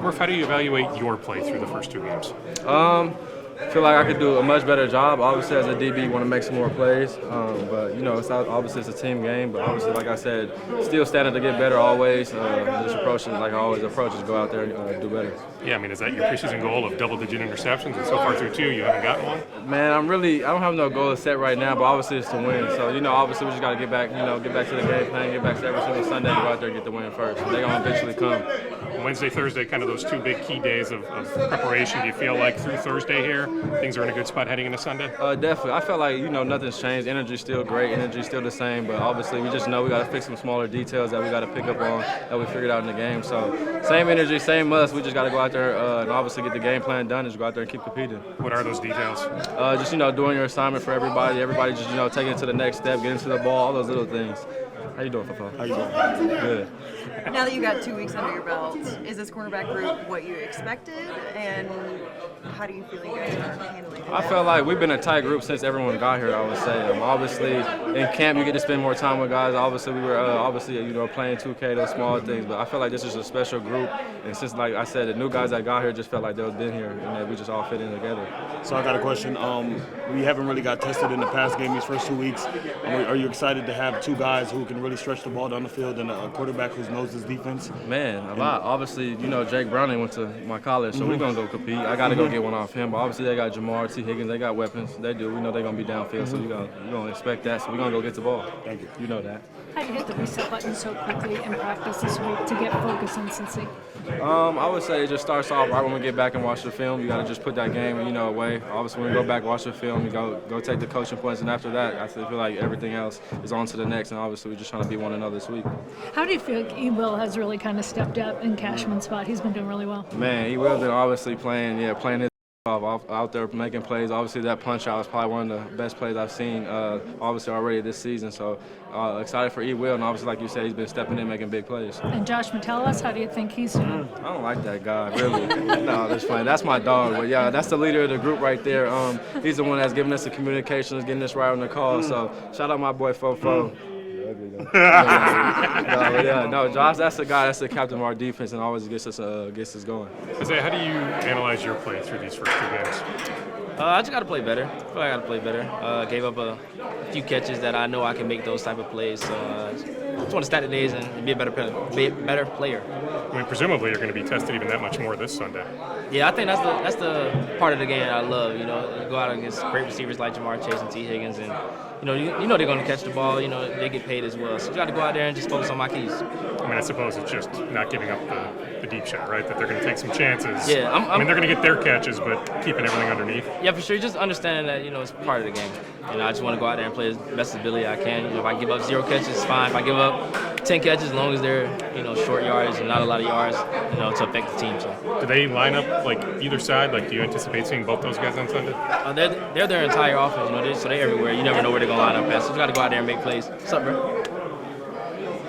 Murph, how do you evaluate your play through the first two games? I feel like I could do a much better job. Obviously, as a DB, you want to make some more plays. But, obviously it's a team game. But obviously, like I said, still standing to get better always. Just approaching like I always approach is go out there and do better. Yeah, I mean, is that your preseason goal of double-digit interceptions? And so far through two, you haven't gotten one? Man, I don't have no goal set right now, but obviously it's to win. So, obviously we just got to get back to the game plan, get back to every single Sunday, go out there and get the win first. They're going to eventually come. Wednesday, Thursday, kind of those two big key days of preparation. Do you feel like through Thursday here, things are in a good spot heading into Sunday? Definitely. I feel like, nothing's changed. Energy's still great. Energy's still the same. But obviously, we just know we got to fix some smaller details that we got to pick up on that we figured out in the game. So same energy, same us. We just got to go out there and obviously get the game plan done and just go out there and keep competing. What are those details? Just, doing your assignment for everybody. Everybody just, taking it to the next step, getting to the ball, all those little things. How you doing, Fafo? How you doing? Good. Now that you got 2 weeks under your belt, is this cornerback group what you expected? And how do you feel you guys are handling it? I felt like we've been a tight group since everyone got here, I would say. Obviously, in camp, you get to spend more time with guys. Obviously, we were playing 2K, those small things. But I feel like this is a special group. And since, like I said, the new guys that got here just felt like they've been here and that we just all fit in together. So I got a question. We haven't really got tested in the pass game these first 2 weeks. Are you excited to have two guys who can really stretch the ball down the field and a quarterback who knows his defense? Man, a lot. Obviously, Jake Browning went to my college, so we're going to go compete. I got to go get one off him. But obviously, they got Jamar, T. Higgins. They got weapons. They do. We know they're going to be downfield, so we're going to expect that. So we're going to go get the ball. Thank you. You know that. How do you hit the reset button so quickly in practice this week to get focus on Cincy? I would say it just starts off right when we get back and watch the film. You got to just put that game, away. Obviously, when we go back, watch the film, you go take the coaching points, and after that, I feel like everything else is on to the next, and obviously we're just trying to beat one another this week. How do you feel like E-Will has really kind of stepped up in Cashman's spot? He's been doing really well. Man, E-Will's been obviously playing his out there making plays. Obviously, that punch out was probably one of the best plays I've seen, obviously already this season. So excited for E-Will, and obviously, like you said, he's been stepping in, making big plays. And Josh Metellus, how do you think he's doing? I don't like that guy, really. No, that's fine. That's my dog. But yeah, that's the leader of the group right there. He's the one that's giving us the communications, getting us right on the call. So shout out my boy Fofo. Josh, that's the guy, that's the captain of our defense and always gets us going. Isiah, how do you analyze your play through these first two games? I just got to play better. I feel like I got to play better. Gave up a few catches that I know I can make those type of plays. So I just want to stack the days and be a better player. I mean, presumably you're going to be tested even that much more this Sunday. Yeah, I think that's the part of the game that I love. You go out against great receivers like Jamar Chase and T. Higgins, and you know they're going to catch the ball. They get paid as well. So you got to go out there and just focus on my keys. I mean, I suppose it's just not giving up the deep shot, right? That they're going to take some chances. Yeah, I mean, they're going to get their catches, but keeping everything underneath. Yeah, for sure. Just understanding that it's part of the game. I just want to go out there and play as best ability I can. If I give up 0 catches, it's fine. If I give up 10 catches, as long as they're short yards and not a lot of yards, to affect the team. So. Do they line up like either side? Like, do you anticipate seeing both those guys on Sunday? They're their entire offense. So they're everywhere. You never know where they're gonna line up at. So you got to go out there and make plays. What's up, bro?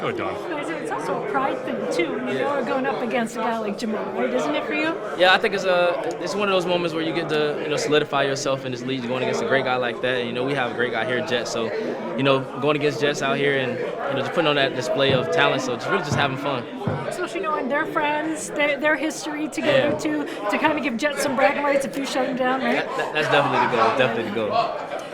Go ahead, Don. It's also a pride thing too. You're going up against a guy like Jamar, right? Isn't it for you? Yeah, I think it's one of those moments where you get to solidify yourself in this league. You're going against a great guy like that. And, we have a great guy here, Jets. So going against Jets out here and just putting on that display of talent. So just having fun. Especially knowing their friends, their history together to kind of give Jets some bragging rights if you shut them down, right? That's definitely the goal.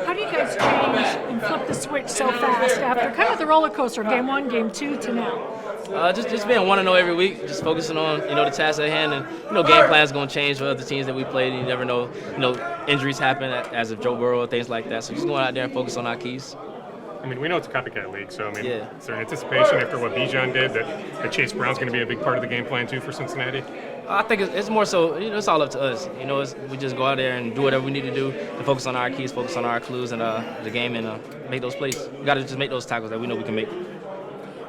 How do you guys change and flip the switch so fast after kind of the roller coaster, game 1, game 2 to now? Just being 1-0 every week, just focusing on the task at hand, and game plan's gonna change for other teams that we played. You never know, injuries happen as of Joe Burrow, things like that. So just going out there and focus on our keys. I mean, we know it's a copycat league, so is there an anticipation after what Bijan did that Chase Brown's going to be a big part of the game plan too for Cincinnati? I think it's more so, it's all up to us. We just go out there and do whatever we need to do to focus on our keys, focus on our clues and the game, and make those plays. We got to just make those tackles that we know we can make.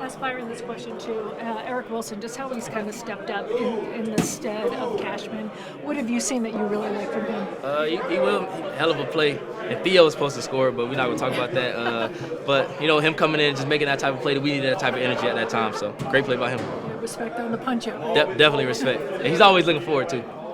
Ask Byron this question too. Eric Wilson, just how he's kind of stepped up in the stead of Cashman. What have you seen that you really like from him? He will, hell of a play. And Theo was supposed to score, but we're not going to talk about that. But him coming in and just making that type of play, we needed that type of energy at that time. So great play by him. Respect on the punch out. Definitely respect. And he's always looking forward to.